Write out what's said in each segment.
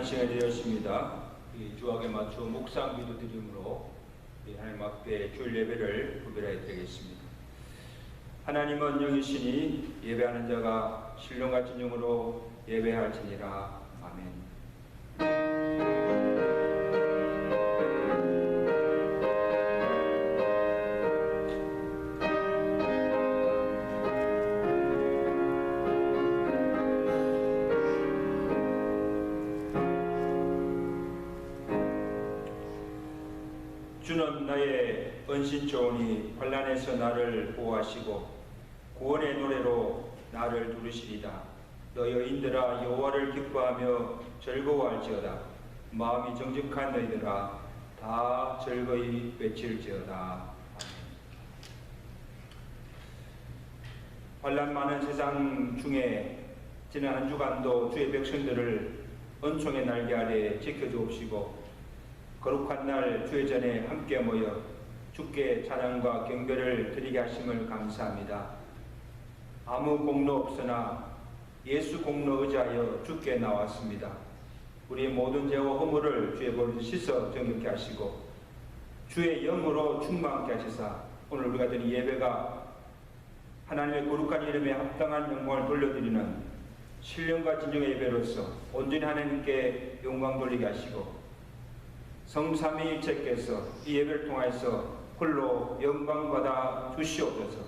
시간이 되었습니다. 이 주학에 맞춰 묵상 기도 드림으로 하나님 앞에 주일 예배를 구별하여 드리겠습니다. 하나님은 영이시니 예배하는 자가 신령과 진정으로 예배할지니라. 아멘. 주는 나의 은신처오니 환난에서 나를 보호하시고 구원의 노래로 나를 부르시리다. 너 여인들아 여호와를 기뻐하며 즐거워할지어다. 마음이 정직한 너희들아 다 즐거이 외칠지어다. 환난 많은 세상 중에 지난 한 주간도 주의 백성들을 은총의 날개 아래 지켜주옵시고 거룩한 날 주의 전에 함께 모여 주께 찬양과 경배를 드리게 하심을 감사합니다. 아무 공로 없으나 예수 공로 의지하여 주께 나왔습니다. 우리의 모든 죄와 허물을 주의 볼로 씻어 정결케 하시고 주의 영으로 충만케 하시사 오늘 우리가 드린 예배가 하나님의 거룩한 이름에 합당한 영광을 돌려드리는 신령과 진정의 예배로서 온전히 하나님께 영광 돌리게 하시고 성삼위일체께서 이 예배를 통해서 홀로 영광 받아 주시옵소서.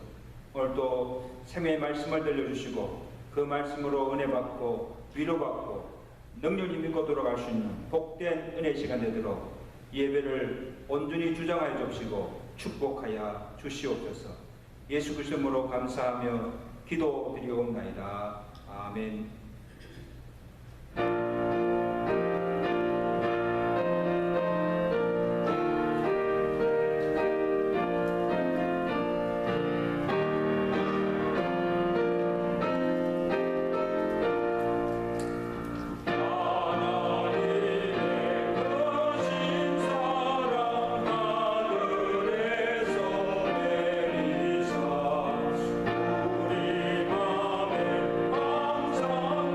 오늘도 생명의 말씀을 들려주시고 그 말씀으로 은혜 받고 위로받고 능력이 믿고 돌아갈 수 있는 복된 은혜 시간 되도록 예배를 온전히 주장하여 주시고 축복하여 주시옵소서. 예수 그리스도로 감사하며 기도드리옵나이다. 아멘. 우리 맘에 항상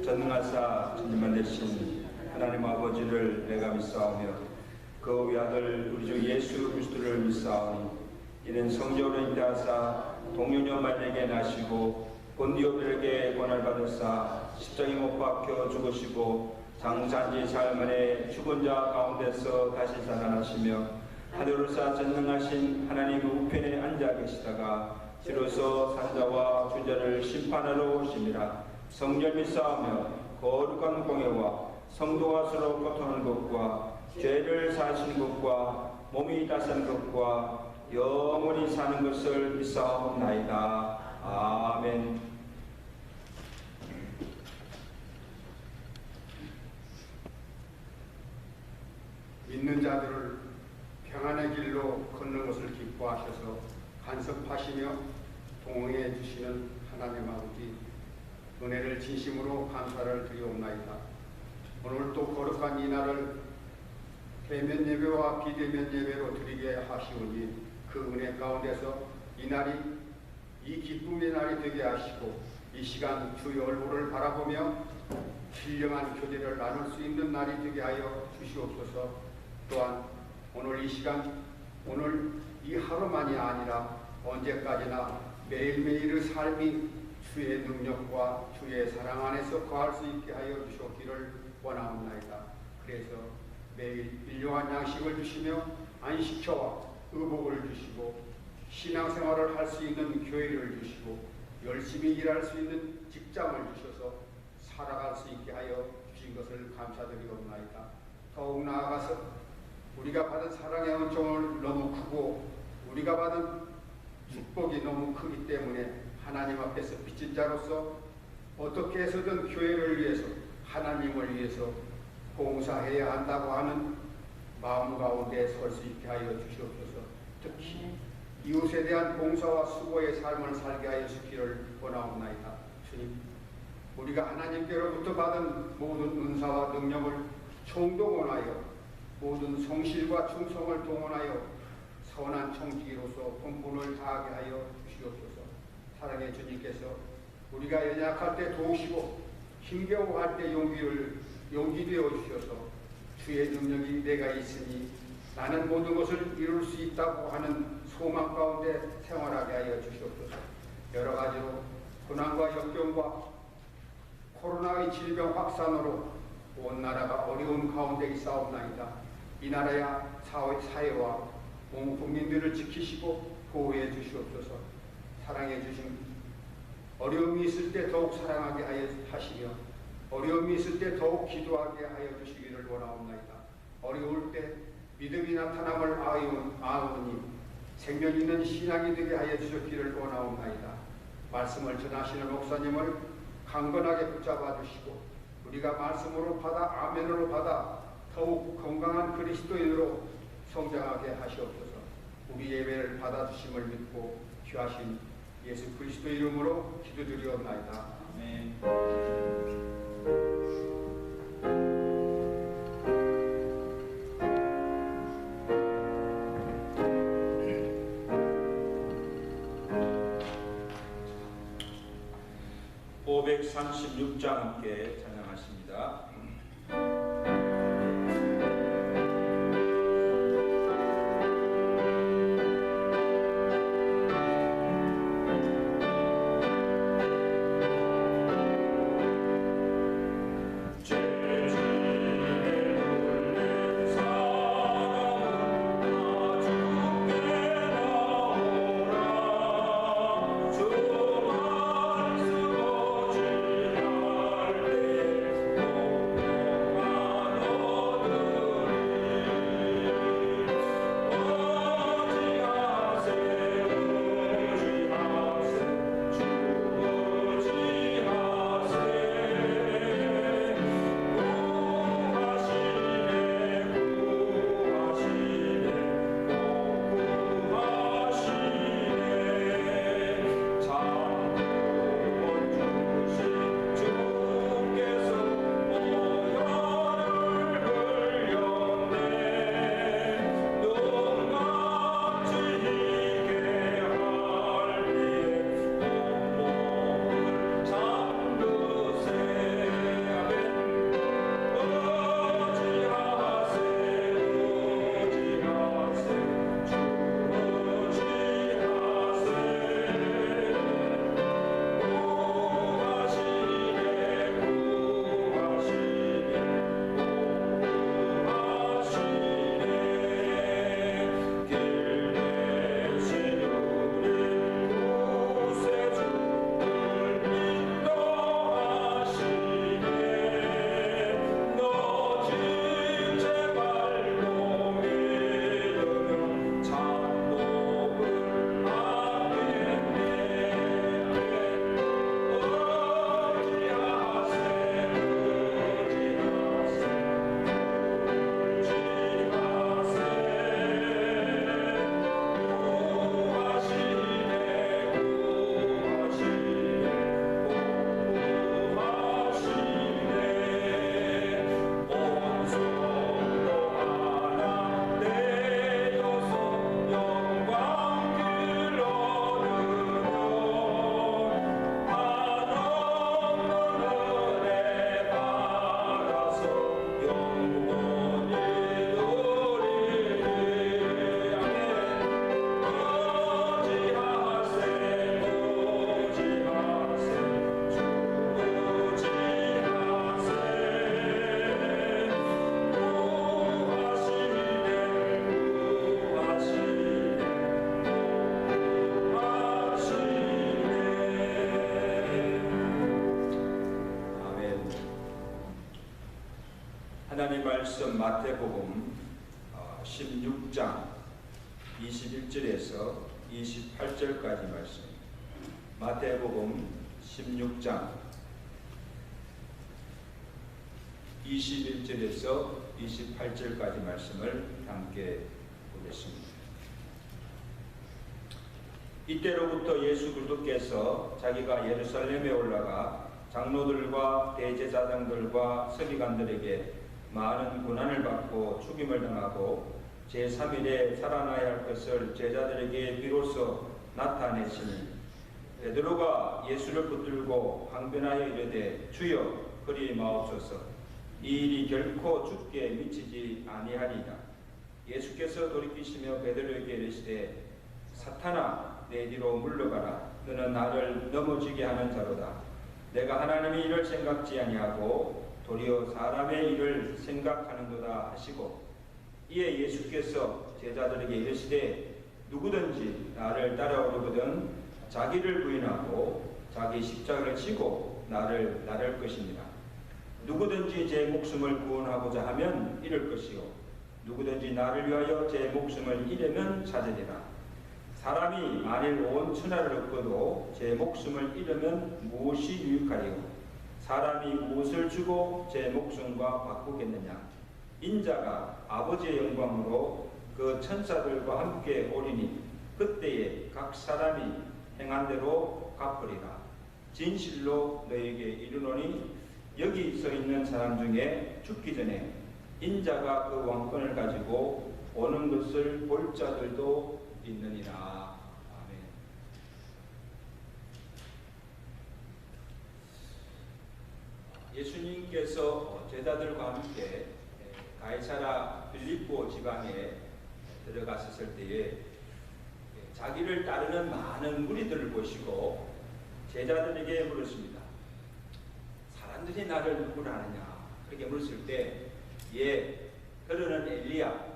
전능하사 진리만 되신 하나님 아버지를 내가 믿사오며 그 외아들 우리 주 예수 그리스도를 믿사오니 이는 성령으로 인도하사 동료녀 마리에게 나시고 본디오들에게 권한을 받으사 십자가에 못 박혀 죽으시고 장사한지 사흘 만에 죽은 자 가운데서 다시 살아나시며 하늘로서 전능하신 하나님의 우편에 앉아 계시다가 비로소 산자와 주자를 심판하러 오심이라. 성령 믿사오며 거룩한 공예와 성도와 서로 고통하는 것과 죄를 사하시는 것과 몸이 다스는 것과 영원히 사는 것을 믿사옵나이다. 아멘. 믿는 자들을 평안의 길로 걷는 것을 기뻐하셔서 간섭하시며 동행해 주시는 하나님 아버지, 은혜를 진심으로 감사를 드리옵나이다. 오늘 또 거룩한 이 날을 대면 예배와 비대면 예배로 드리게 하시오니 그 은혜 가운데서 이 날이 이 기쁨의 날이 되게 하시고 이 시간 주의 얼굴을 바라보며 신령한 교제를 나눌 수 있는 날이 되게 하여 주시옵소서. 또한 오늘 이 시간, 오늘 이 하루만이 아니라 언제까지나 매일매일의 삶이 주의 능력과 주의 사랑 안에서 거할 수 있게 하여 주셨기를 원하옵나이다. 그래서 매일 일용한 양식을 주시며 안식처와 의복을 주시고 신앙생활을 할 수 있는 교회를 주시고 열심히 일할 수 있는 직장을 주셔서 살아갈 수 있게 하여 주신 것을 감사드리옵나이다. 더욱 나아가서 우리가 받은 사랑의 은총을 너무 크고 우리가 받은 축복이 너무 크기 때문에 하나님 앞에서 빚진 자로서 어떻게 해서든 교회를 위해서 하나님을 위해서 봉사해야 한다고 하는 마음 가운데 설 수 있게 하여 주시옵소서. 특히 이웃에 대한 봉사와 수고의 삶을 살게 하여 주기를 원하옵나이다. 주님, 우리가 하나님께로부터 받은 모든 은사와 능력을 총동원하여 모든 성실과 충성을 동원하여 선한 청지기로서 본분을 다하게 하여 주시옵소서. 사랑의 주님께서 우리가 연약할 때 도우시고 힘겨워할 때 용기 되어 주셔서 주의 능력이 내가 있으니 나는 모든 것을 이룰 수 있다고 하는 소망 가운데 생활하게 하여 주시옵소서. 여러 가지로 고난과 역경과 코로나의 질병 확산으로 온 나라가 어려운 가운데 있사옵나이다. 이 나라야 사회와 온 국민들을 지키시고 보호해 주시옵소서. 사랑해 주신 어려움이 있을 때 더욱 사랑하게 하여 하시며 어려움이 있을 때 더욱 기도하게 하여 주시기를 원하옵나이다. 어려울 때 믿음이 나타남을 아우니 생명 있는 신앙이 되게 하여 주셨기를 원하옵나이다. 말씀을 전하시는 목사님을 강건하게 붙잡아 주시고 우리가 말씀으로 받아 아멘으로 받아 더욱 건강한 그리스도인으로 성장하게 하시옵소서. 우리 예배를 받아주심을 믿고 귀하신 예수 그리스도 이름으로 기도드리옵나이다. 아멘. 536장 함께 찬양하십니다. 주만 쓰고 지날 때 말씀 마태복음 16장 21절에서 28절까지 말씀. 마태복음 16장 21절에서 28절까지 말씀을 함께 보겠습니다. 이때로부터 예수 그리스도께서 자기가 예루살렘에 올라가 장로들과 대제사장들과 서기관들에게 많은 고난을 받고 죽임을 당하고 제3일에 살아나야 할 것을 제자들에게 비로소 나타내시니 베드로가 예수를 붙들고 항변하여 이르되 주여 그리 마옵소서 이 일이 결코 죽게 미치지 아니하리이다. 예수께서 돌이키시며 베드로에게 이르시되 사탄아 내 뒤로 물러가라. 너는 나를 넘어지게 하는 자로다. 내가 하나님의 일을 생각지 아니하고 도리어 사람의 일을 생각하는도다 하시고 이에 예수께서 제자들에게 이르시되 누구든지 나를 따라오려거든 자기를 부인하고 자기 십자가를 지고 나를 따를 것입니다. 누구든지 제 목숨을 구원하고자 하면 잃을 것이요 누구든지 나를 위하여 제 목숨을 잃으면 찾으리라. 사람이 만일 온 천하를 얻고도 제 목숨을 잃으면 무엇이 유익하리요? 사람이 무엇을 주고 제 목숨과 바꾸겠느냐? 인자가 아버지의 영광으로 그 천사들과 함께 오리니 그때에 각 사람이 행한 대로 갚으리라. 진실로 너에게 이르노니 여기 서 있는 사람 중에 죽기 전에 인자가 그 왕권을 가지고 오는 것을 볼 자들도 있느니라. 아멘. 예수님께서 제자들과 함께 가이사라 빌립보 지방에 들어갔었을 때에 자기를 따르는 많은 무리들을 보시고 제자들에게 물었습니다. 사람들이 나를 누구라 하느냐? 그렇게 물었을 때 예, 너는 엘리야,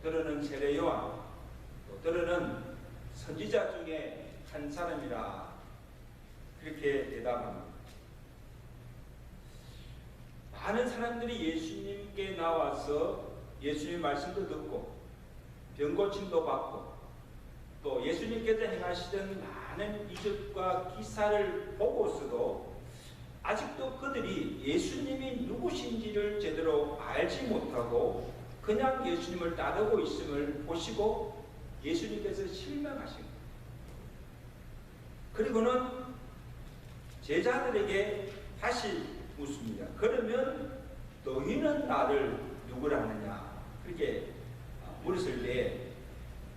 또 너는 세례 요한, 또 너는 선지자 중에 한 사람이라 그렇게 대답합니다. 많은 사람들이 예수님께 나와서 예수님 말씀도 듣고 병고침도 받고 또 예수님께서 행하시던 많은 이적과 기사를 보고서도 아직도 그들이 예수님이 누구신지를 제대로 알지 못하고 그냥 예수님을 따르고 있음을 보시고 예수님께서 실망하신 거예요. 그리고는 제자들에게 다시 묻습니다. 그러면 너희는 나를 누구라 하느냐? 그렇게 물었을 때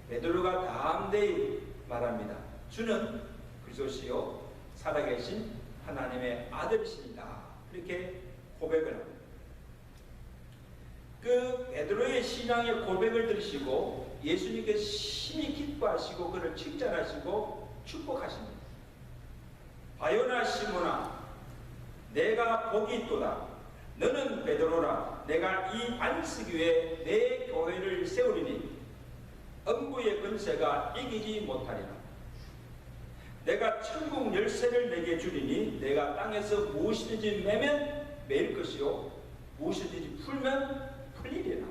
베드로가 담대히 말합니다. 주는 그리스도시요 살아계신 하나님의 아들이십니다. 그렇게 고백을 합니다. 그 베드로의 신앙의 고백을 들으시고 예수님께서 심히 기뻐하시고 그를 칭찬하시고 축복하십니다. 바요나 시몬아 내가 복이 있도다. 너는 베드로라. 내가 이 반석 위에 내 교회를 세우리니 음부의 권세가 이기지 못하리라. 내가 천국 열쇠를 내게 주리니 내가 땅에서 무엇이든지 매면 매일 것이요 무엇이든지 풀면 풀리리라.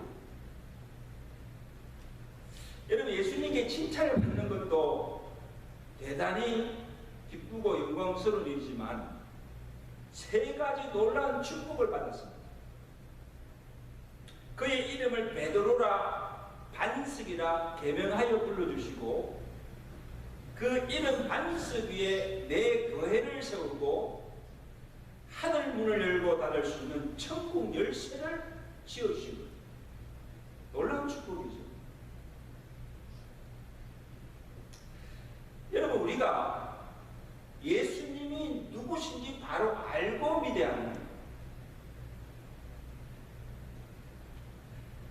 여러분 예수님께 칭찬을 받는 것도 대단히 기쁘고 영광스러운 일이지만 세 가지 놀라운 축복을 받았습니다. 그의 이름을 베드로라 반석이라 계명하여 불러주시고 그 이름 반석 위에 내 교회를 세우고 하늘 문을 열고 닫을 수 있는 천국 열쇠를 지어주시고 놀라운 축복이죠. 여러분 우리가 예수님이 누구신지 바로 알고 믿어야 합니다.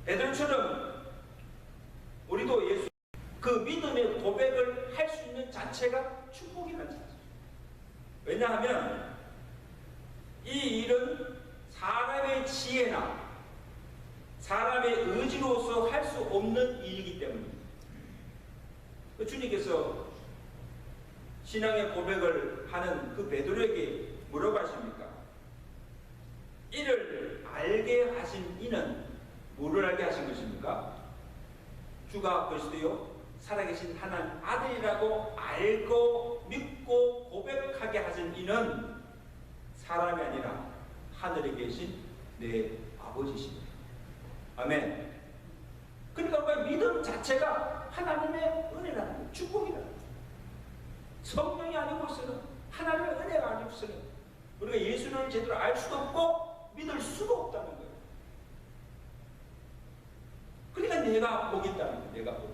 베드로처럼 우리도 예수 그 믿음의 고백을 할 수 있는 자체가 축복이라는 사실. 왜냐하면 이 일은 사람의 지혜나 사람의 의지로서 할 수 없는 일이기 때문입니다. 주님께서 신앙의 고백을 하는 그 베드로에게 뭐라고 하십니까? 이를 알게 하신 이는 뭐를 알게 하신 것입니까? 주가 그리스도요 살아계신 하나님 아들이라고 알고 믿고 고백하게 하신 이는 사람이 아니라 하늘에 계신 내 아버지십니다. 아멘. 그러니까 믿음 자체가 하나님의 은혜라는 거예요. 축복이라는 거예요. 성령이 아니고서는 하나님의 은혜가 아니고서는 우리가 예수를 제대로 알 수도 없고 믿을 수도 없다는 거예요. 그러니까 내가 복이 있다는 거예요. 내가 복이.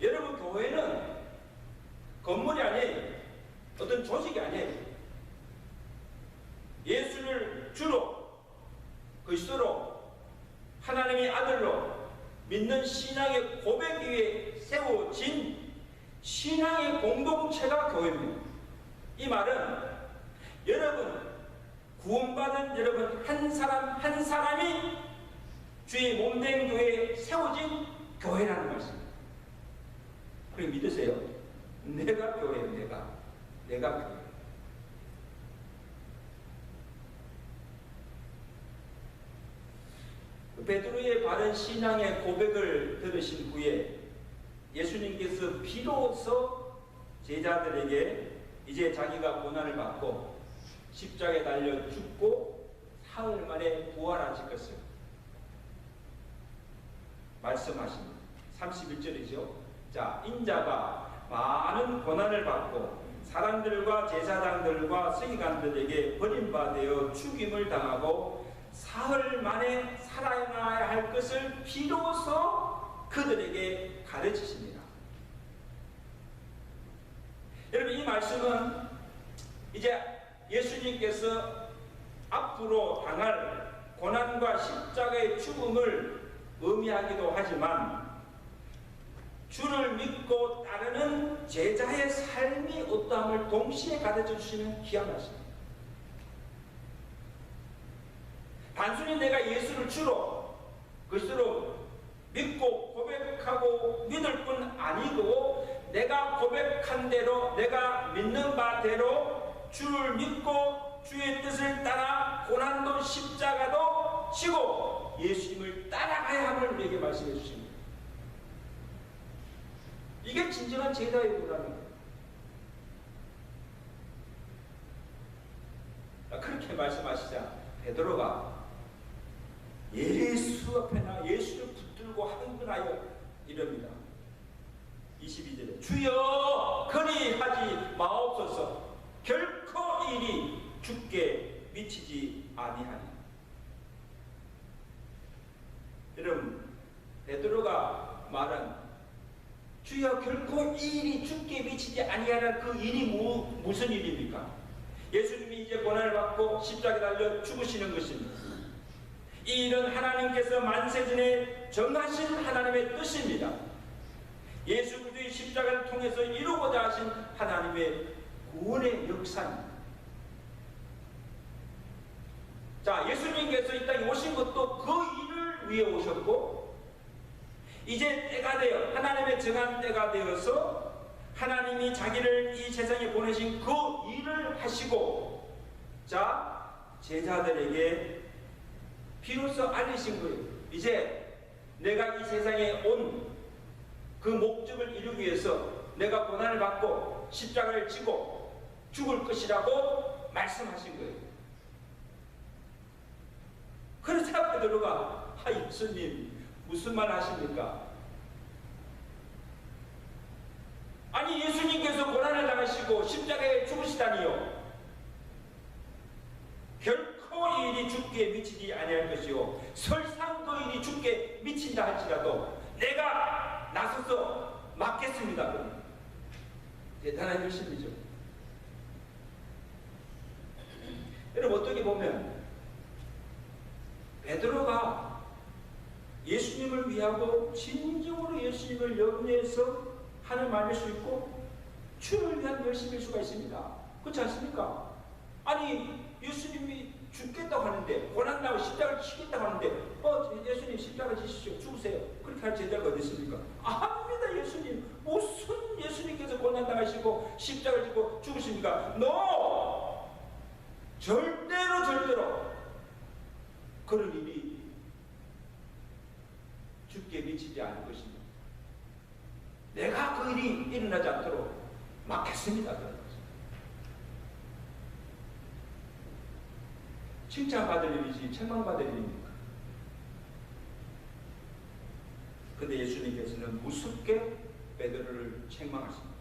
여러분, 교회는 건물이 아니에요. 어떤 조직이 아니에요. 예수를 주로 그리스도로 하나님의 아들로 믿는 신앙의 고백 위에 세워진 신앙의 공동체가 교회입니다. 이 말은 여러분, 구원받은 여러분 한 사람 한 사람이 주의 몸된 교회에 세워진 교회라는 말씀입니다. 그럼 믿으세요? 내가 교회예요. 내가 교회. 베드로의 바른 신앙의 고백을 들으신 후에 예수님께서 비로소 제자들에게 이제 자기가 고난을 받고 십자가에 달려 죽고 사흘 만에 부활하실 것을 말씀하십니다. 31절이죠. 자, 인자가 많은 고난을 받고 사람들과 제사장들과 서기관들에게 버림받아 죽임을 당하고 사흘 만에 살아나야 할 것을 비로소 그들에게 가르치십니다. 여러분, 이 말씀은 이제 예수님께서 앞으로 당할 고난과 십자가의 죽음을 의미하기도 하지만 주를 믿고 따르는 제자의 삶이 어떠함을 동시에 가르쳐 주시는 귀한 말씀입니다. 단순히 내가 예수를 주로 그리스도로 믿고 고백하고 믿을 뿐 아니고 내가 고백한 대로 내가 믿는 바대로 주를 믿고 주의 뜻을 따라 고난도 십자가도 지고 예수님을 따라가야 함을 우리에게 말씀해 주십니다. 이게 진정한 제자의 도라는 거예요. 그렇게 말씀하시자 베드로가 예수 앞에 나 예수를 붙들고 한근하여 이럽니다. 22절에 주여 그리하지 마옵소서 결코 이 일이 죽게 미치지 아니하니. 여러분, 베드로가 말한 주여 결코 이 일이 죽게 미치지 아니하라, 그 일이 무슨 일입니까? 예수님이 이제 고난을 받고 십자가에 달려 죽으시는 것입니다. 이 일은 하나님께서 만세전에 정하신 하나님의 뜻입니다. 예수 그리스도의 십자가를 통해서 이루고자 하신 하나님의 구원의 역사입니다. 자, 예수님께서 이 땅에 오신 것도 그 일을 위해 오셨고 이제 때가 되어 하나님의 정한 때가 되어서 하나님이 자기를 이 세상에 보내신 그 일을 하시고 자, 제자들에게 비로소 알리신 거예요. 이제 내가 이 세상에 온 그 목적을 이루기 위해서 내가 고난을 받고 십자가를 지고 죽을 것이라고 말씀하신 거예요. 그러자 베드로가 예수님 무슨 말 하십니까? 아니 예수님께서 고난을 당하시고 십자가에 죽으시다니요. 결코 이 일이 죽게 미치지 아니할 것이요 설상 그 일이 죽게 미친다 할지라도 내가 나서서 막겠습니다. 대단한 결심이죠. 여러분, 어떻게 보면 베드로가 예수님을 위하고 진정으로 예수님을 염려해서 하는 말일 수 있고 주를 위한 열심일 수가 있습니다. 그렇지 않습니까? 아니 예수님이 죽겠다고 하는데 고난당하고 십자가를 치겠다고 하는데 예수님 십자가 지시죠. 죽으세요. 그렇게 할 제자가 어디 있습니까? 아닙니다. 예수님 무슨 예수님께서 고난당하시고 십자가를 지고 죽으십니까? No! 절대로 그런 일이 죽게 미치지 않을 것입니다. 내가 그 일이 일어나지 않도록 막겠습니다. 그런 거죠. 칭찬받을 일이지 책망받을 일입니까? 근데 예수님께서는 무섭게 베드로를 책망하십니다.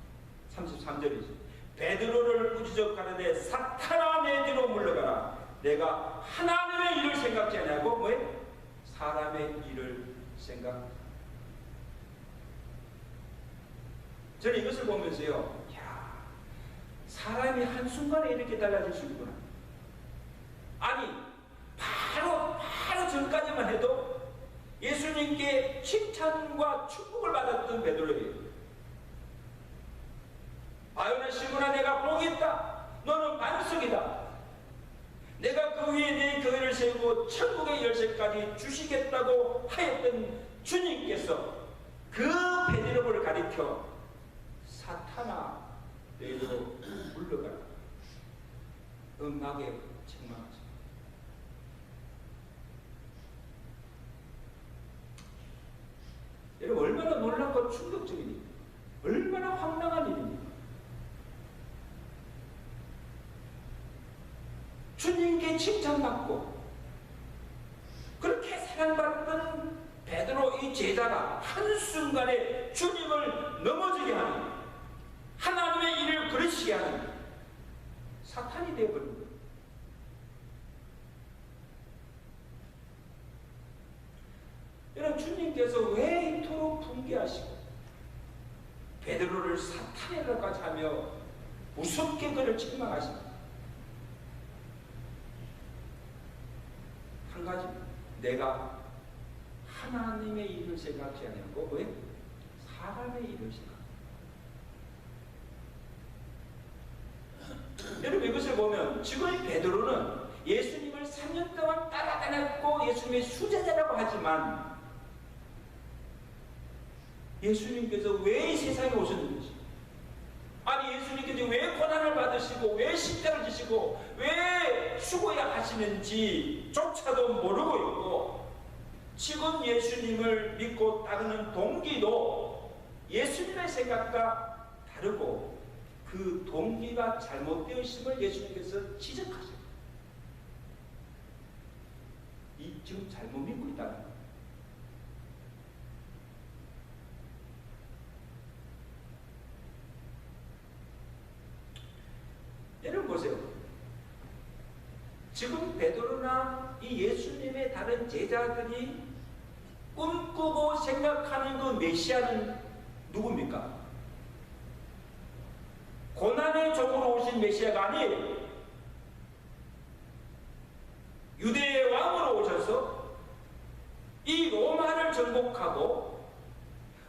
33절이죠. 베드로를 꾸짖어 가르되 사탄아 내 뒤로 물러가라. 내가 하나님의 일을 생각지 않냐고 왜? 사람의 일을 생각. 저는 이것을 보면서요, 야, 사람이 한순간에 이렇게 달라질 수 있구나. 아니, 바로 전까지만 해도 예수님께 칭찬과 축복을 받았던 베드로예요. 바요나 시몬아, 내가 복이 있다. 너는 반석이다. 내가 그 위에 내 교회를 세우고 천국의 열쇠까지 주시겠다고 하였던 주님께서 그 베드로를 가리켜 사탄아 너희로 물러가라. 음악에 책망하죠. 여러분, 얼마나 놀랍고 충격적입니까? 얼마나 황당한 일입니까? 주님께 칭찬받고 그렇게 사랑받던 베드로 이 제자가 한순간에 주님을 넘어지게 하는, 하나님의 일을 그르치게 하는 사탄이 되어버린 거예요. 여러분, 주님께서 왜 이토록 분개하시고 베드로를 사탄이라고까지 하며 무섭게 그를 책망하십니까? 한 가지, 내가 하나님의 일을 생각지 않냐고. 왜? 사람의 일을 생각. 여러분, 이것을 보면 지금 베드로는 예수님을 3년 동안 따라다녔고 예수님의 수제자라고 하지만 예수님께서 왜 이 세상에 오셨는지, 아니 예수님께서 왜 고난을 받으시고 왜 십자가를 지시고 왜 죽어야 하시는지 조차도 모르고 있고, 지금 예수님을 믿고 따르는 동기도 예수님의 생각과 다르고 그 동기가 잘못되어 있음을 예수님께서 지적하세요. 이 지금 잘못 믿고 있다는 거예요. 여러분 보세요. 지금 베드로나 이 예수님의 다른 제자들이 꿈꾸고 생각하는 그 메시아는 누굽니까? 고난의 종으로 오신 메시아가 아니에요. 유대의 왕으로 오셔서 이 로마를 정복하고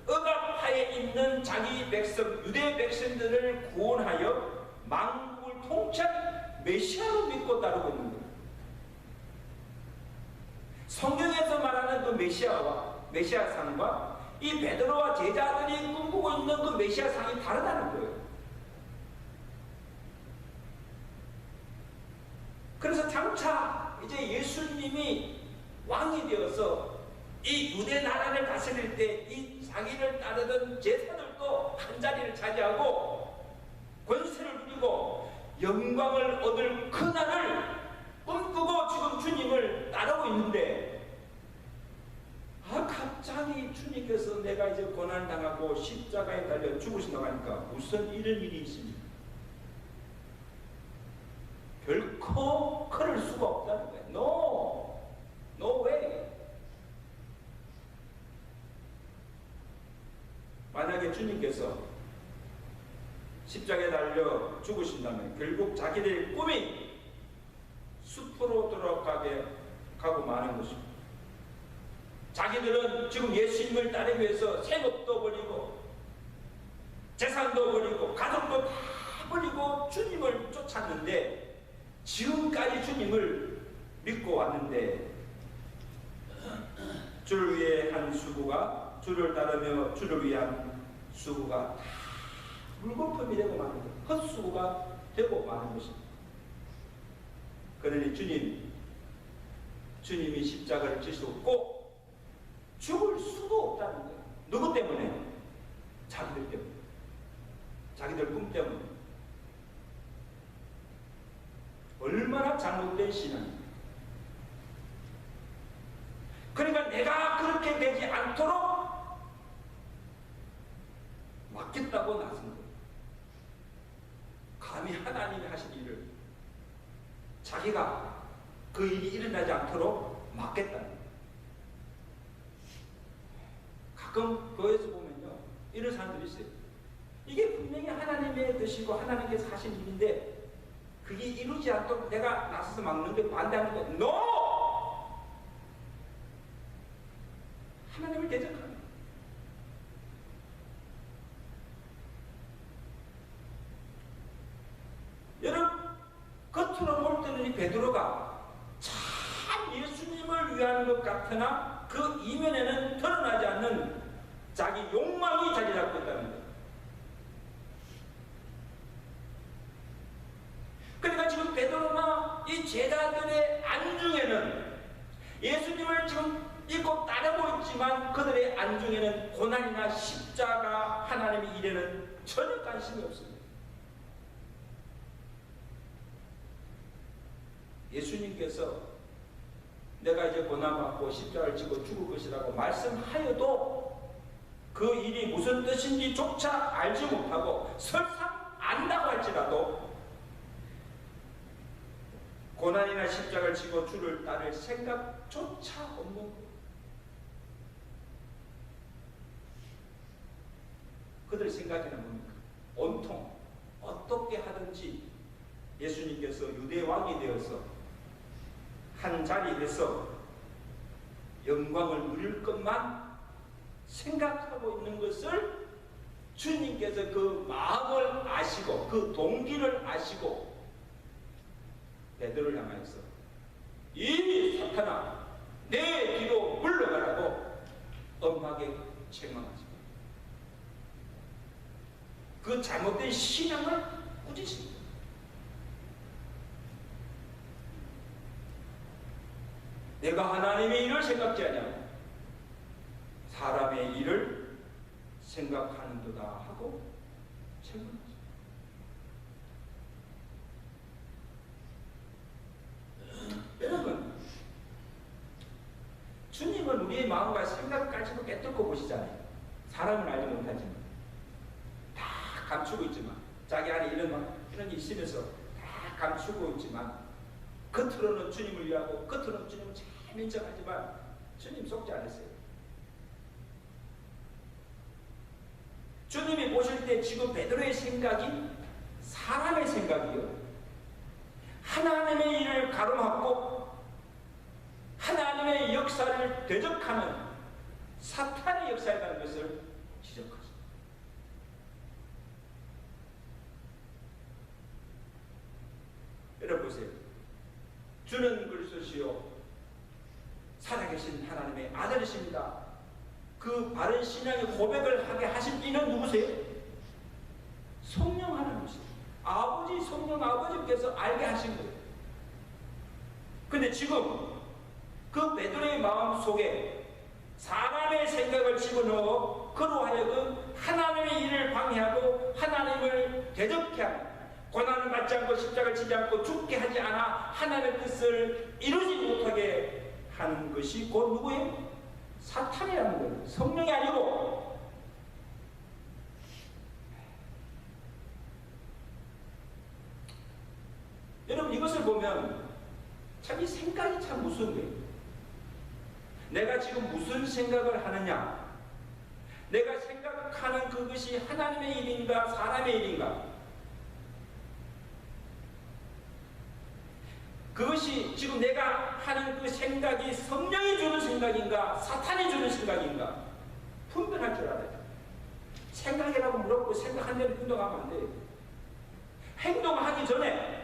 억압하에 있는 자기 백성, 유대 백성들을 구원하여 만국을 통치한 메시아로 믿고 따르고 있는 거예요. 성경에서 말하는 그 메시아상과 이 베드로와 제자들이 꿈꾸고 있는 그 메시아상이 다르다는 거예요. 그래서 장차 이제 예수님이 왕이 되어서 이 유대 나라를 다스릴 때 이 자기를 따르던 제사들도 한 자리를 차지하고 권세를 누리고 영광을 얻을 그날을 꿈꾸고 지금 주님을 따르고 있는데, 갑자기 주님께서 내가 이제 고난을 당하고 십자가에 달려 죽으신다고 하니까 무슨 이런 일이 있습니까? 결코 그럴 수가 없다는 거예요. No way. 만약에 주님께서 십자가에 달려 죽으신다면 결국 자기들의 꿈이 숲으로 돌아가게 가고 마는 것입니다. 자기들은 지금 예수님을 따르기 위해서 생업도 버리고 재산도 버리고 가족도 다 버리고 주님을 쫓았는데, 지금까지 주님을 믿고 왔는데 주를 위해 한 수고가, 주를 따르며 주를 위한 수고가 다 물거품이 되고 마는 것, 헛수고가 되고 마는 것입니다. 그러니 주님, 주님이 십자가를 지셨고 죽을 수도 없다는 거예요. 누구 때문에? 자기들 때문에. 자기들 꿈 때문에. 얼마나 잘못된 신앙입니까? 그러니까 내가 그렇게 되지 않도록 맡겠다고 나선 거예요. 감히 하나님이 하신 일을 자기가 그 일이 일어나지 않도록 막겠다는 거예요. 가끔 교회에서 보면요, 이런 사람들이 있어요. 이게 분명히 하나님의 뜻이고 하나님께서 하신 일인데 그게 이루지 않도록 내가 나서서 막는 게 반대하는 거예요. NO! 하나님을 대적하는 거예요. 여러분, 겉으로 볼 때는 이 베드로가 참 예수님을 위한 것 같으나 그 이면에는 드러나지 않는 자기 욕망이 자리 잡고 있다는 거예요. 그러니까 지금 베드로나 이 제자들의 안중에는 예수님을 지금 믿고 따르고 있지만 그들의 안중에는 고난이나 십자가 하나님의 일에는 전혀 관심이 없습니다. 예수님께서 내가 이제 고난받고 십자가를 지고 죽을 것이라고 말씀하여도 그 일이 무슨 뜻인지 조차 알지 못하고 설사 안다고 할지라도 고난이나 십자가를 지고 주를 따를 생각조차 없는 거예요. 그들 생각에는 뭡니까? 온통 어떻게 하든지 예수님께서 유대 왕이 되어서 한 자리에서 영광을 누릴 것만 생각하고 있는 것을 주님께서 그 마음을 아시고 그 동기를 아시고 베드로를 향하여서 이 사탄아 내 뒤로 물러가라고 엄하게 책망하십니다. 그 잘못된 신앙을 꾸짖습니다. 내가 하나님의 일을 생각지 않냐고 사람의 일을 생각하는도다 하고 책망하십니다. 여러분, 주님은 우리의 마음과 생각까지도 깨뚫고 보시잖아요. 사람은 알지 못하지만 다 감추고 있지만 자기 안에 이런 일이 있으면서 다 감추고 있지만 겉으로는 주님을 위하고 겉으로는 주님을 잘 인정하지만 주님 속지 않으세요. 주님이 보실 때 지금 베드로의 생각이 사람의 생각이요 하나님의 일을 가로막고 하나님의 역사를 대적하는 사탄의 역사라는 것을 지적하십니다. 여러분 보세요. 주는 그리스도시요 살아계신 하나님의 아들이십니다. 그 바른 신앙의 고백을 하게 하신 이는 누구세요? 성령 하나님이시죠. 아버지 성령 아버지께서 알게 하신 거예요. 근데 지금 그 베드로의 마음 속에 사람의 생각을 집어넣어 그로 하여금 하나님의 일을 방해하고 하나님을 대적케 하는 고난을 받지 않고 십자가를 지지 않고 죽게 하지 않아 하나님의 뜻을 이루지 못하게 하는 것이 곧 누구예요? 사탄이라는 거예요. 성령이 아니고. 여러분 이것을 보면 참 이 생각이 참 무서운 거예요. 내가 지금 무슨 생각을 하느냐? 내가 생각하는 그것이 하나님의 일인가 사람의 일인가? 그것이 지금 내가 하는 그 생각이 성령이 주는 생각인가 사탄이 주는 생각인가 분별할 줄 알아야 돼요. 생각이라고 물었고 생각한 대로 행동하면 안 돼요. 행동하기 전에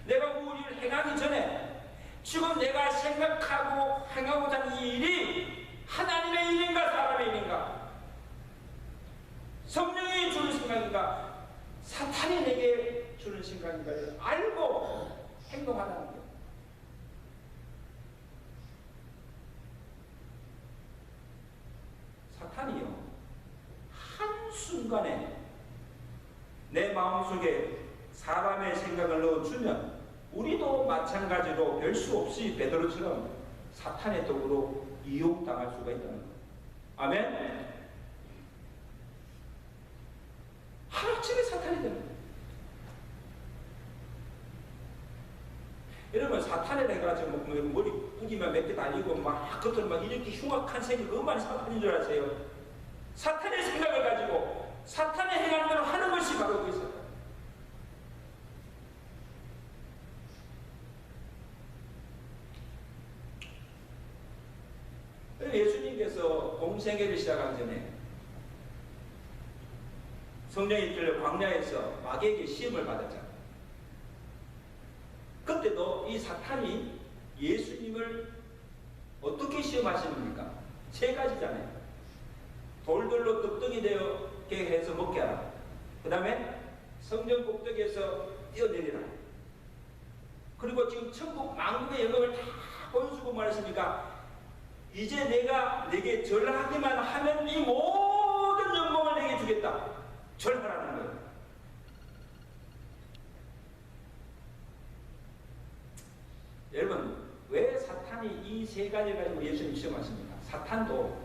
내가 무엇을 행하기 전에 지금 내가 생각하고 행하고자 하는 이 일이 하나님의 일인가 사람의 일인가 성령이 주는 생각인가 사탄이 내게 주는 생각인가를 알고 행동하라는 거예요. 내 마음속에 사람의 생각을 넣어주면 우리도 마찬가지로 별 수 없이 베드로처럼 사탄의 도구로 이용당할 수가 있다는 거예요. 아멘? 하나쯤에 사탄이 되는 거예요. 여러분, 사탄에 해가지고 뭐 머리 뿌기만 몇 개 달리고 막 겉으로 막 이렇게 흉악한 생각, 그것만이 사탄인 줄 아세요? 사탄의 생각을 가지고 사탄의 행하는 대로 하는 것이 바로 그것이에요. 예수님께서 공생애를 시작하기 전에 성령이 이끌려 광야에서 마귀에게 시험을 받았잖아요. 그때도 이 사탄이 예수님을 어떻게 시험하시는입니까? 세 가지잖아요. 돌들로 떡덩이 되게 해서 먹게 하라. 그 다음에 성전 꼭대기에서 뛰어내리라. 그리고 지금 천국 만국의 영광을 다 보여주고 말했으니까 이제 내가 내게 절하기만 하면 이 모든 영광을 내게 주겠다. 절하라는 거예요. 여러분, 왜 사탄이 이 세 가지를 가지고 예수님 시험하십니까? 사탄도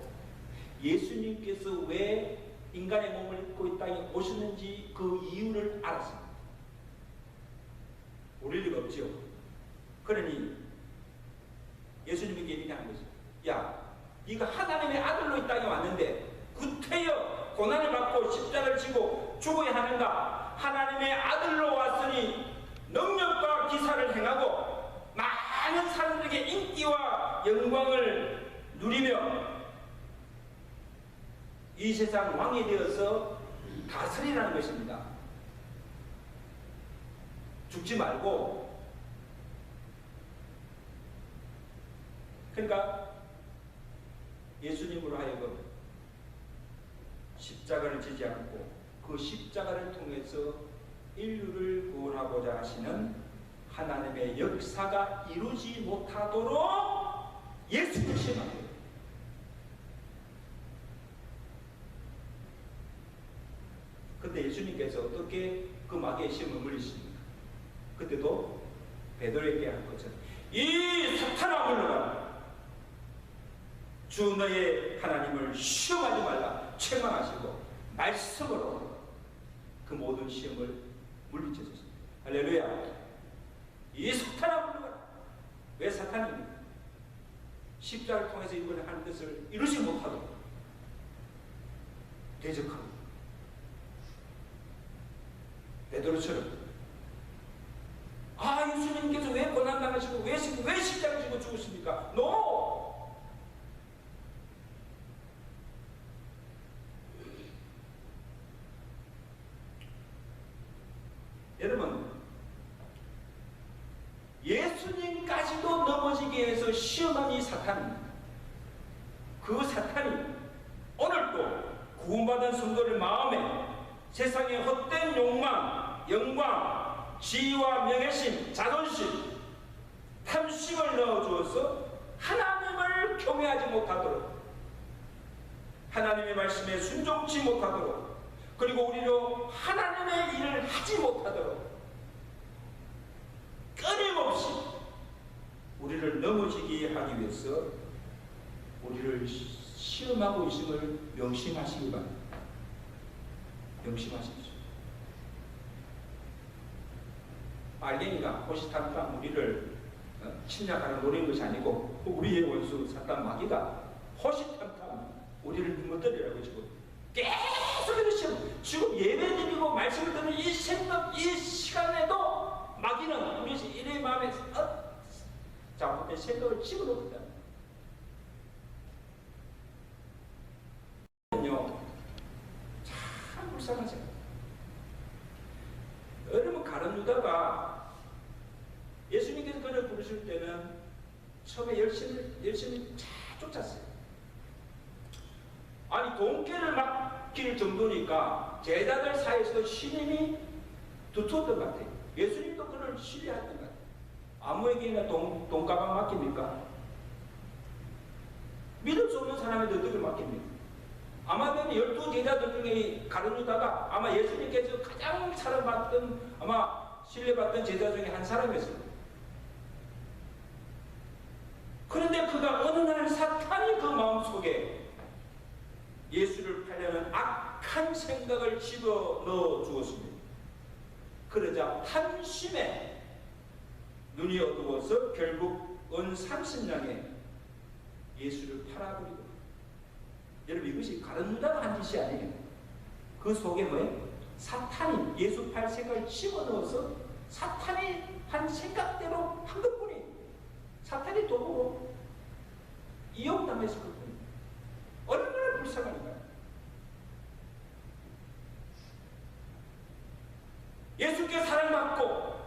예수님께서 왜 인간의 몸을 입고 이 땅에 오셨는지 그 이유를 알았습니다. 모를 리가 없지요. 그러니 예수님에게 이렇게 하는 거죠. 야, 네가 하나님의 아들로 이 땅에 왔는데 구태여 고난을 받고 십자가를 지고 죽어야 하는가? 하나님의 아들로 왔으니 능력과 기사를 행하고 많은 사람들에게 인기와 영광을 누리며 이 세상 왕이 되어서 다스리라는 것입니다. 죽지 말고. 그러니까 예수님으로 하여금 십자가를 지지 않고 그 십자가를 통해서 인류를 구원하고자 하시는 하나님의 역사가 이루지 못하도록 예수를 시험한 거예요. 그때 예수님께서 어떻게 그 마귀의 시험을 물리십니까? 그때도 베드로에게 한 것처럼 이 사탄아 물러가라. 주 너의 하나님을 시험하지 말라 책망하시고 말씀으로 그 모든 시험을 물리쳤습니다. 할렐루야. 이 사탄아 물러가라. 왜 사탄입니까? 십자가를 통해서 이번에 하는 것을 이루지 못하도록 대적하고 베드로처럼 예수님께서 왜 고난당하시고 왜 십자가를 지고 죽으십니까? No! 여러분, 예수님까지도 넘어지게 해서 시험한 이 사탄입니다. 그 사탄이 오늘도 구원받은 성도를 마음에 세상의 헛된 욕망, 영광, 지위와 명예심, 자존심, 탐심을 넣어주어서 하나님을 경외하지 못하도록, 하나님의 말씀에 순종치 못하도록, 그리고 우리로 하나님의 일을 하지 못하도록 끊임없이 우리를 넘어지게 하기 위해서 우리를 시험하고 있음을 명심하시기 바랍니다. 명심하십시오. 알갱이가 호시탐탐 우리를 침략하는 노린 것이 아니고 우리의 원수 사탄 마귀가 호시탐탐 우리를 넘어뜨리라고 지금 계속 시험. 지금 예배드리고 말씀을 듣는 이 생각, 이 시간에도 마귀는 우리 이의 마음에 잘못된 생각을 집어넣는다. 참 불쌍하죠. 여러분, 가룟 유다가 예수님께서 그를 부르실 때는 처음에 열심히 잘 쫓았어요. 아니, 돈깨를 맡길 정도니까 제자들 사이에서도 신임이 두터웠던 것 같아요. 예수님도 그를 신뢰했던 것 같아요. 아무에게나 돈가방 맡깁니까? 믿을 수 없는 사람에게 어떻게 맡깁니까? 아마도 12제자들 중에 이 가룟 유다가 아마 예수님께서 가장 사랑받던, 아마 신뢰받던 제자 중에 한 사람이었습니다. 그런데 그가 어느 날 사탄이 그 마음속에 예수를 팔려는 악한 생각을 집어넣어 주었습니다. 그러자 한심에 눈이 어두워서 결국 은 30냥에 예수를 팔아버리고, 여러분 이것이 가룟 유다가 한 짓이 아니에요. 그 속에 뭐예요? 사탄이 예수 팔 생각을 집어넣어서 사탄이 한 생각대로 한 것뿐이에요. 사탄이 도구로 이용당했을 것뿐이에요. 얼마나 불쌍합니까? 예수께 사랑받고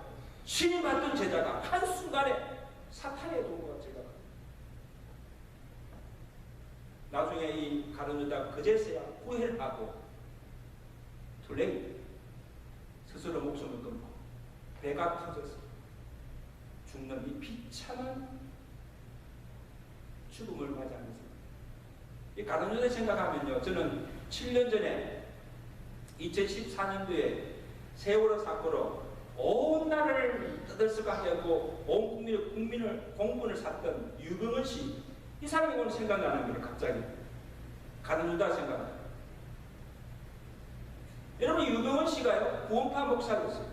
신임받던 제자가 한순간에 사탄의 도구가 제자가, 나중에 이 가룟 유다가 그제서야 후회를 하고 둘레 스스로 목숨을 끊고 배가 터져서 죽는 이 비참한 죽음을 맞이하면서, 이 가룟 유다 생각하면요, 저는 7년 전에 2014년도에 세월호 사고로 온 나라를 떠들썩하게 하고 온 국민을 공분을 샀던 유병헌 씨, 이 사람이 오늘 생각나는 거예요. 갑자기 가룟 유다 생각나요. 여러분, 유병헌 씨가요, 구원파 목사였어요.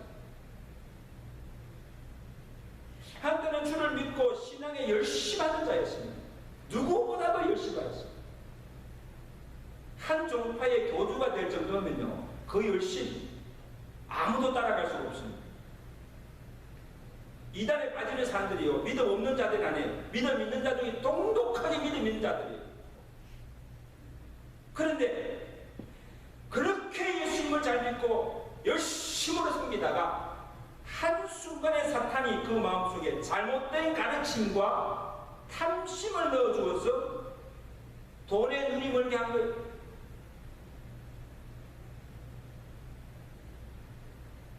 한때는 주를 믿고 신앙에 열심하던 자였습니다. 누구보다도 열심히 하였어요. 한 종파의 교주가 될 정도면요, 그 열심 아무도 따라갈 수가 없습니다. 이단에 빠지는 사람들이요, 믿음 없는 자들이 아니에요. 믿음 있는 자 중에 똑똑하게 믿음 있는 자들이에요. 그런데 그렇게 예수님을 잘 믿고 열심으로 섬기다가 한순간에 사탄이 그 마음속에 잘못된 가르침과 탐심을 넣어주어서 돈에 눈이 멀게 한 거예요.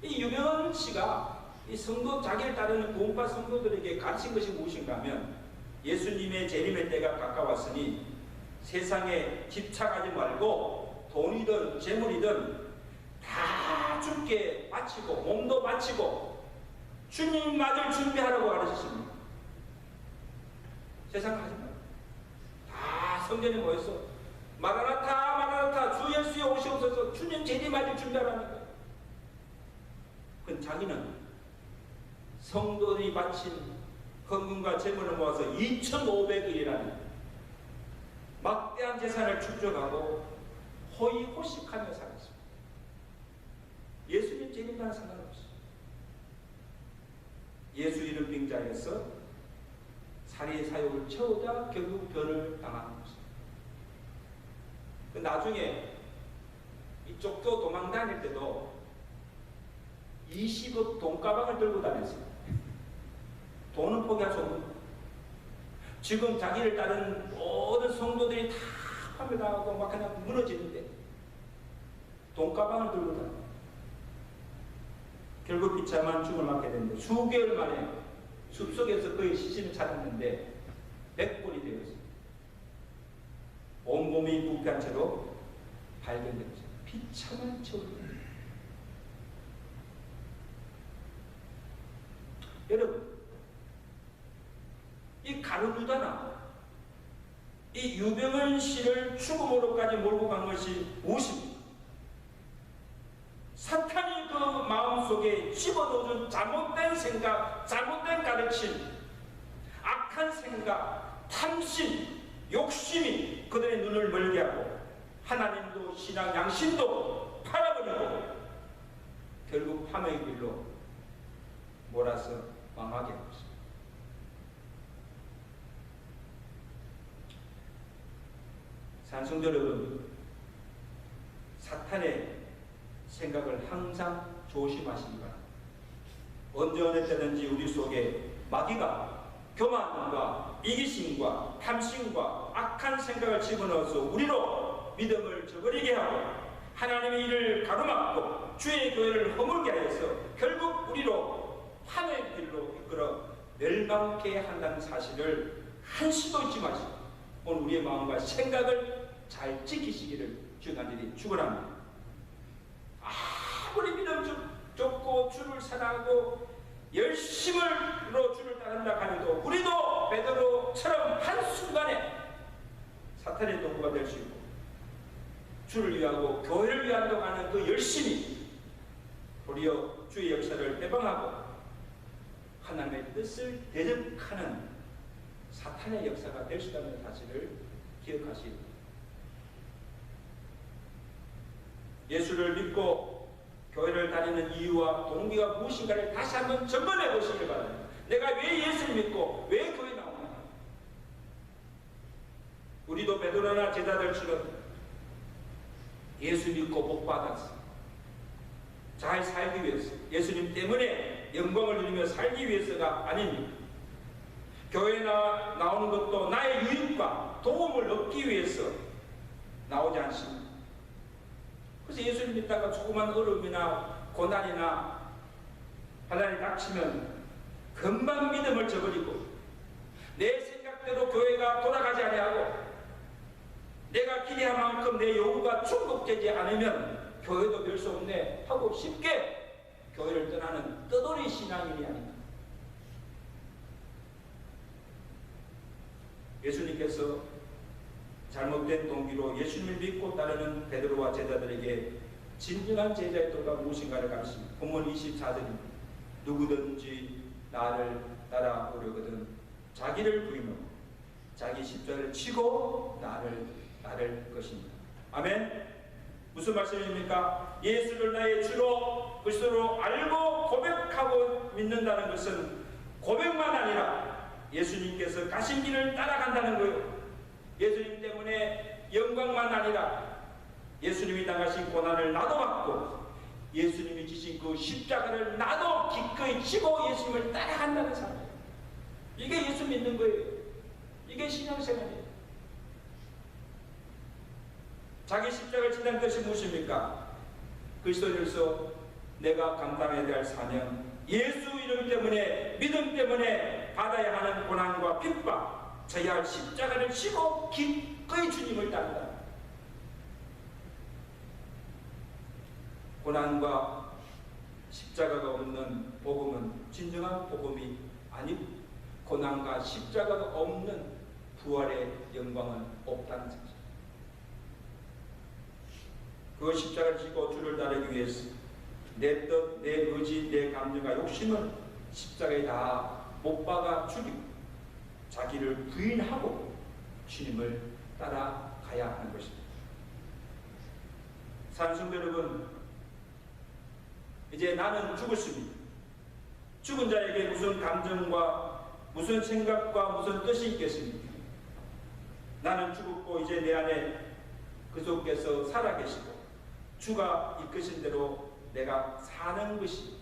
이 유병헌 씨가 이 성도, 자기를 따르는 구원파 성도들에게 가르친 것이 무엇인가 하면, 예수님의 재림의 때가 가까웠으니 세상에 집착하지 말고 돈이든 재물이든 다 주께 바치고 몸도 바치고 주님 맞을 준비하라고 가르치십니다. 세상 가지 말고 다 성전에 모여서 마라나타 마라나타 주 예수여 오시옵소서, 주님 재림 맞을 준비하라는 거예요. 자기는 성도들이 바친 헌금과 재물을 모아서 2,500일이라는 막대한 재산을 축적하고 호의호식하며 살았습니다. 예수님 재림과는 상관없어요. 예수 이름 빙자에서 살인 사욕을 채우다 결국 변을 당하는 것입니다. 나중에 이 쫓겨 도망 다닐 때도 20억 돈가방을 들고 다녔어요. 돈은 포기할 수 없는 거예요. 지금 자기를 따르는 모든 성도들이 다 파멸당하고 막 그냥 무너지는데 돈가방을 들고 다녀요. 결국 비참한 죽음을 맞게 됐는데, 수개월 만에 숲속에서 그의 시신을 찾았는데 100분이 되었어요. 온몸이 부패한 채로 발견되었어요. 비참한 처우입니다. 여러분, 이 가룟 유다나 이 유병헌 씨를 죽음으로까지 몰고 간 것이 무엇입니까? 사탄이 그 마음속에 집어넣어준 잘못된 생각, 잘못된 가르침, 악한 생각, 탐심, 욕심이 그들의 눈을 멀게 하고 하나님도 신앙 양심도 팔아버리고 결국 함의 길로 몰아서 망하게 한 것입니다. 산성도 여러분, 사탄의 생각을 항상 조심하시기 바랍니다. 언제 어느 때든지 우리 속에 마귀가 교만과 이기심과 탐심과 악한 생각을 집어넣어서 우리로 믿음을 저버리게 하고 하나님의 일을 가로막고 주의 교회를 허물게 하여서 결국 우리로 하늘의 길로 이끌어 멸망케 한다는 사실을 한시도 잊지 마시고 오늘 우리의 마음과 생각을 잘 지키시기를 주 간절히 축원합니다. 아무리 믿음 좁고 주를 사랑하고 열심으로 주를 따른다 하여도 우리도 베드로처럼 한순간에 사탄의 도구가 될 수 있고 주를 위하고 교회를 위한다고 하는 그 열심이 도리어 주의 역사를 해방하고 하나님의 뜻을 대적하는 사탄의 역사가 될 수 있다는 사실을 기억하시기 바랍니다. 예수를 믿고 교회를 다니는 이유와 동기가 무엇인가를 다시 한번 점검해 보시길 바랍니다. 내가 왜 예수를 믿고 왜 교회에 나오나? 우리도 베드로나 제자들처럼 예수 믿고 복 받았어. 잘 살기 위해서, 예수님 때문에 영광을 누리며 살기 위해서가 아닙니다. 교회에 나오는 것도 나의 유익과 도움을 얻기 위해서 나오지 않습니다. 그래서 예수를 믿다가 조그만 어려움이나 고난이나 환난이 닥치면 금방 믿음을 저버리고 내 생각대로 교회가 돌아가지 아니하고 내가 기대한 만큼 내 요구가 충족되지 않으면 교회도 별 수 없네 하고 쉽게 교회를 떠나는 떠돌이 신앙인이 아닙니다. 예수님께서 잘못된 동기로 예수님을 믿고 따르는 베드로와 제자들에게 진정한 제자의 도가 무엇인가를 가르칩니다. 본문 24절입니다. 누구든지 나를 따라오려거든 자기를 부인하고 자기 십자가를 치고 나를 따를 것입니다. 아멘. 무슨 말씀입니까? 예수를 나의 주로 그리스도로 알고 고백하고 믿는다는 것은 고백만 아니라 예수님께서 가신 길을 따라간다는 거예요. 예수님 때문에 영광만 아니라 예수님이 당하신 고난을 나도 받고 예수님이 지신 그 십자가를 나도 기꺼이 지고 예수님을 따라간다는 삶이에요. 이게 예수 믿는 거예요. 이게 신앙생활이에요. 자기 십자가를 지는 뜻이 무엇입니까? 그리스도인으로서 내가 감당해야 될 사명, 예수 이름 때문에 믿음 때문에 받아야 하는 고난과 핍박, 져야 할 십자가를 지고 기꺼이 주님을 따른다. 고난과 십자가가 없는 복음은 진정한 복음이 아니고 고난과 십자가가 없는 부활의 영광은 없다는 사실. 그 십자가를 지고 주를 따르기 위해서 내 뜻, 내 의지, 내 감정과 욕심을 십자가에 다 못 박아 죽이고 자기를 부인하고 주님을 따라가야 하는 것입니다. 사랑하는 성도 여러분, 이제 나는 죽었습니다. 죽은 자에게 무슨 감정과 무슨 생각과 무슨 뜻이 있겠습니까? 나는 죽었고 이제 내 안에 그리스도께서 살아계시고 주가 이끄신 대로 내가 사는 것이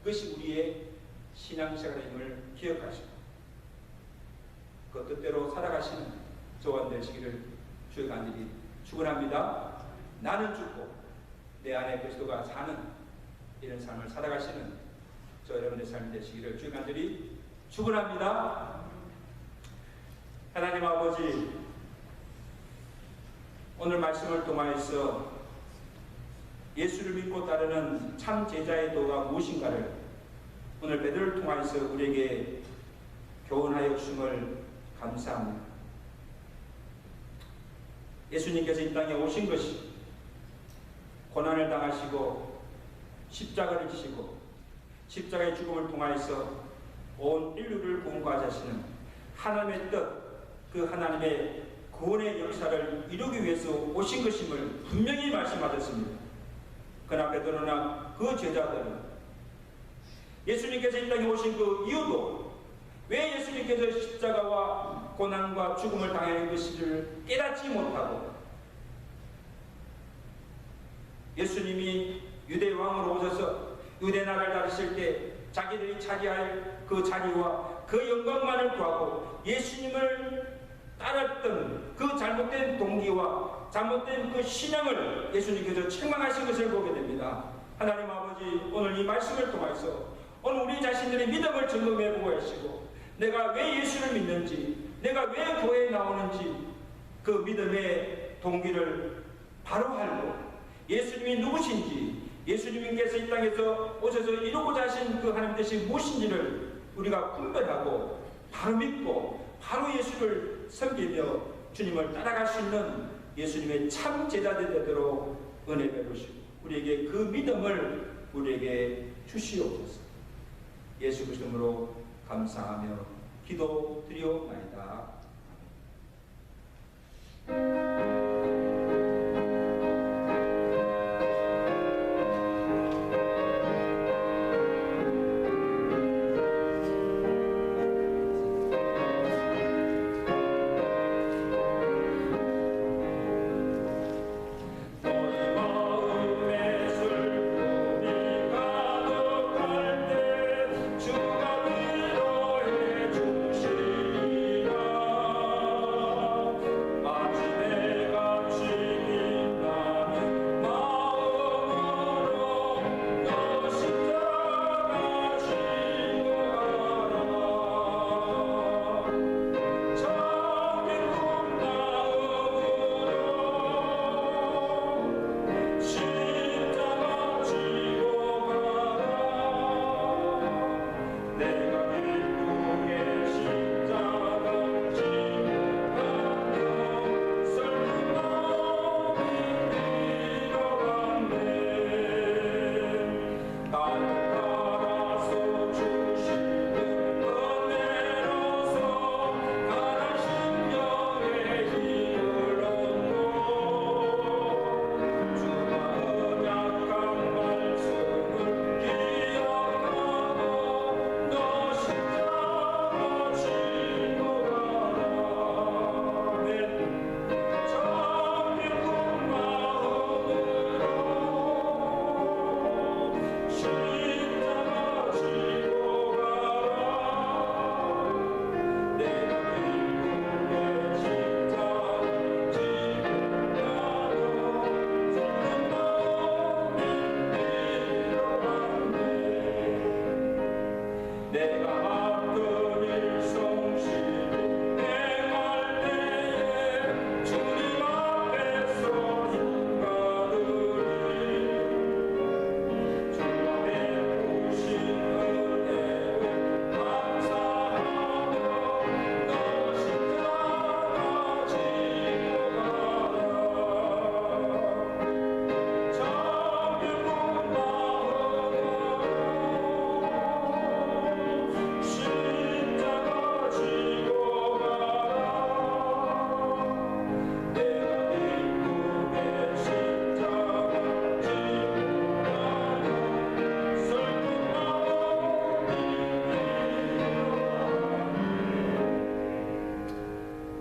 그것이 우리의 신앙생활임을 기억하시고 그 뜻대로 살아가시는 저와 되시기를 주의 간절히 축원합니다. 나는 죽고 내 안에 그리스도가 사는 이런 삶을 살아가시는 저 여러분의 삶이 되시기를 주의 간절히 축원합니다. 하나님 아버지, 오늘 말씀을 통하여서 예수를 믿고 따르는 참 제자의 도가 무엇인가를 오늘 베드로를 통하여서 우리에게 교훈하여 주심을 감사합니다. 예수님께서 이 땅에 오신 것이 고난을 당하시고 십자가를 지시고 십자가의 죽음을 통하여서 온 인류를 구원하고자 하시는 하나님의 뜻, 그 하나님의 구원의 역사를 이루기 위해서 오신 것임을 분명히 말씀하셨습니다. 그러나 베드로나 그 제자들은 예수님께서 이 땅에 오신 그 이유도 왜 예수님께서 십자가와 고난과 죽음을 당하는 것을 깨닫지 못하고 예수님이 유대 왕으로 오셔서 유대 나라를 다스릴 때 자기들이 차지할 그 자리와 그 영광만을 구하고 예수님을 따랐던 그 잘못된 동기와 잘못된 그 신앙을 예수님께서 책망하신 것을 보게 됩니다. 하나님 아버지, 오늘 이 말씀을 통해서 오늘 우리 자신들의 믿음을 점검해 보고 하시고 내가 왜 예수를 믿는지, 내가 왜 교회에 나오는지 그 믿음의 동기를 바로 알고 예수님이 누구신지, 예수님께서 이 땅에서 오셔서 이루고자 하신 그 하나님 뜻이 무엇인지를 우리가 분별하고 바로 믿고 바로 예수를 섬기며 주님을 따라갈 수 있는 예수님의 참 제자들 되도록 은혜 베푸시고 우리에게 그 믿음을 우리에게 주시옵소서. 예수 그리스도로 감사하며 기도드리옵나이다.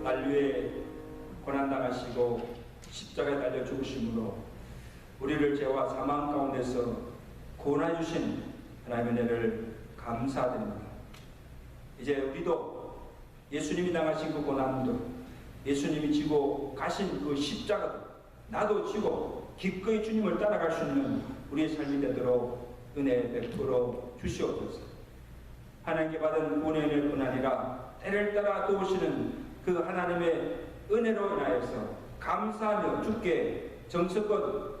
만류에 고난당하시고 십자가에 달려 죽으심으로 우리를 죄와 사망 가운데서 구원해 주신 하나님의 은혜를 감사드립니다. 이제 우리도 예수님이 당하신 그 고난도, 예수님이 지고 가신 그 십자가도 나도 지고 기꺼이 주님을 따라갈 수 있는 우리의 삶이 되도록 은혜 베풀어 주시옵소서. 하나님께 받은 구원의 은혜뿐 아니라 때를 따라 도우시는 그 하나님의 은혜로 인하여서 감사하며 주께 정성껏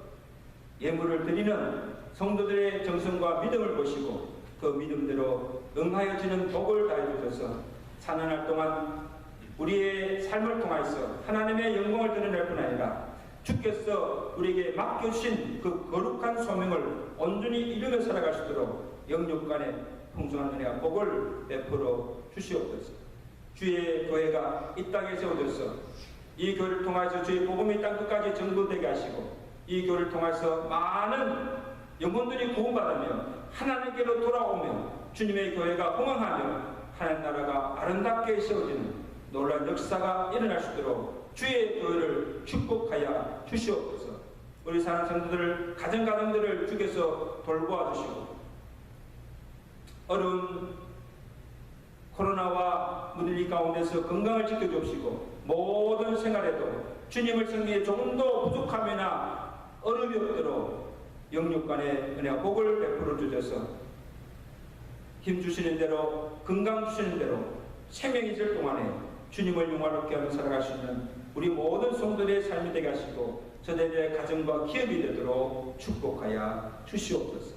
예물을 드리는 성도들의 정성과 믿음을 보시고 그 믿음대로 응하여지는 복을 다해 주셔서 사는 날 동안 우리의 삶을 통하여서 하나님의 영광을 드러낼 뿐 아니라 주께서 우리에게 맡겨주신 그 거룩한 소명을 온전히 이루며 살아갈 수 있도록 영육간의 풍성한 은혜와 복을 베풀어 주시옵소서. 주의 교회가 이 땅에 세워져서 이 교회를 통해서 주의 복음이 땅 끝까지 전도되게 하시고 이 교회를 통해서 많은 영혼들이 구원받으며 하나님께로 돌아오며 주님의 교회가 흥황하며 하나님 나라가 아름답게 세워지는 놀라운 역사가 일어날 수 있도록 주의 교회를 축복하여 주시옵소서. 우리 사는 성도들 가정들을 주께서 돌보아 주시고 어려운 코로나와 문의 가운데서 건강을 지켜주시고 모든 생활에도 주님을 섬기기에 조금도 부족함이나 어려움이 없도록 영육간의 은혜와 복을 베풀어 주셔서 힘 주시는 대로 건강 주시는 대로 생명이 있을 동안에 주님을 영화롭게 하며 살아갈 수 있는 우리 모든 성도들의 삶이 되게 하시고 저들의 가정과 기업이 되도록 축복하여 주시옵소서.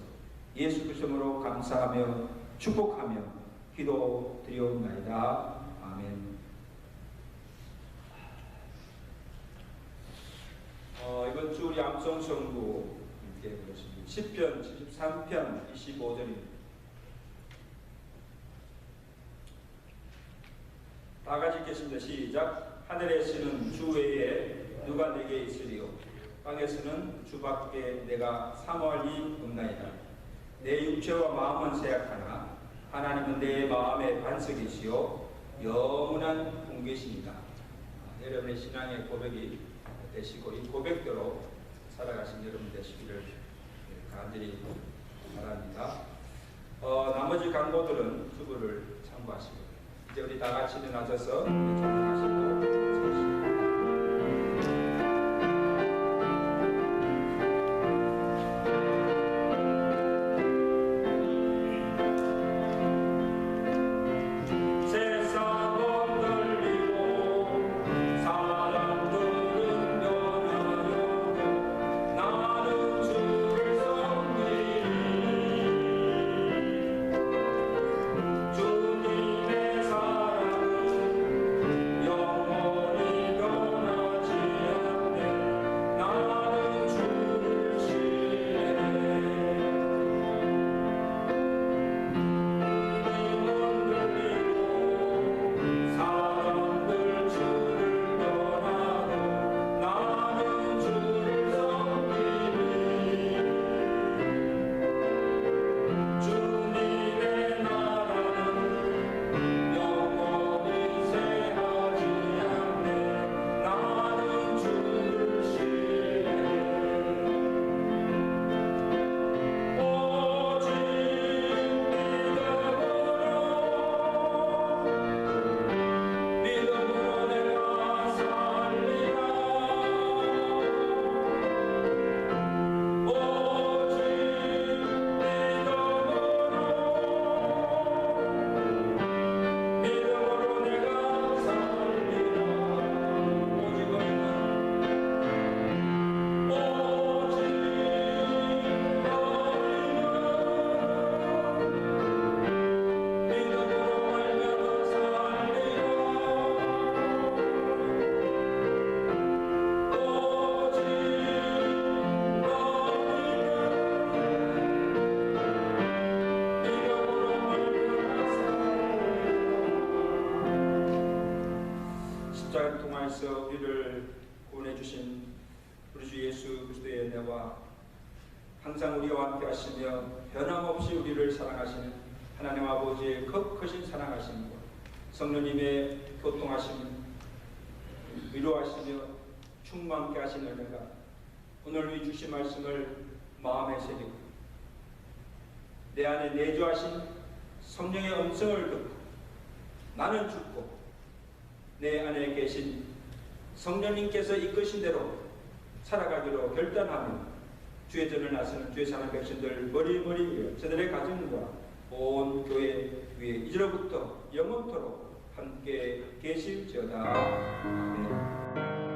예수 그리스도로 감사하며 축복하며 기도드리옵나이다. 아멘. 이번 주 우리 암송 성구 함께 보겠습니다. 10편 73편 25절입니다. 다 같이 읽겠습니다. 시작. 하늘에서는 주 외에 누가 내게 있으리요? 땅에서는 주밖에 내가 사모할 이 없나이다. 내 육체와 마음은 쇠약하나 하나님은 내 마음의 반석이시요 영원한 공개십니다. 여러분의 신앙의 고백이 되시고 이 고백대로 살아가신 여러분 되시기를 간절히 바랍니다. 나머지 강보들은 주부를 참고하시고 이제 우리 다 같이 일어나셔서 찬양하시고 십자가를 통하여서 우리를 구원해 주신 우리 주 예수 그리스도의 은혜와 항상 우리와 함께 하시며 변함없이 우리를 사랑하시는 하나님 아버지의 크신 사랑하심과 성령님의 교통하심 위로하시며 충만케 하시는 은혜가 오늘 우리 주신 말씀을 마음에 새기고 내 안에 내주하신 성령의 음성을 듣고 나는 죽고 내 안에 계신 성령님께서 이끄신 대로 살아가기로 결단하며 주의 전을 나서는 주의 사랑 백성들 머리머리 위에 저들의 가정과 온 교회 위에 이제로부터 영원토록 함께 계실지어다. 아멘.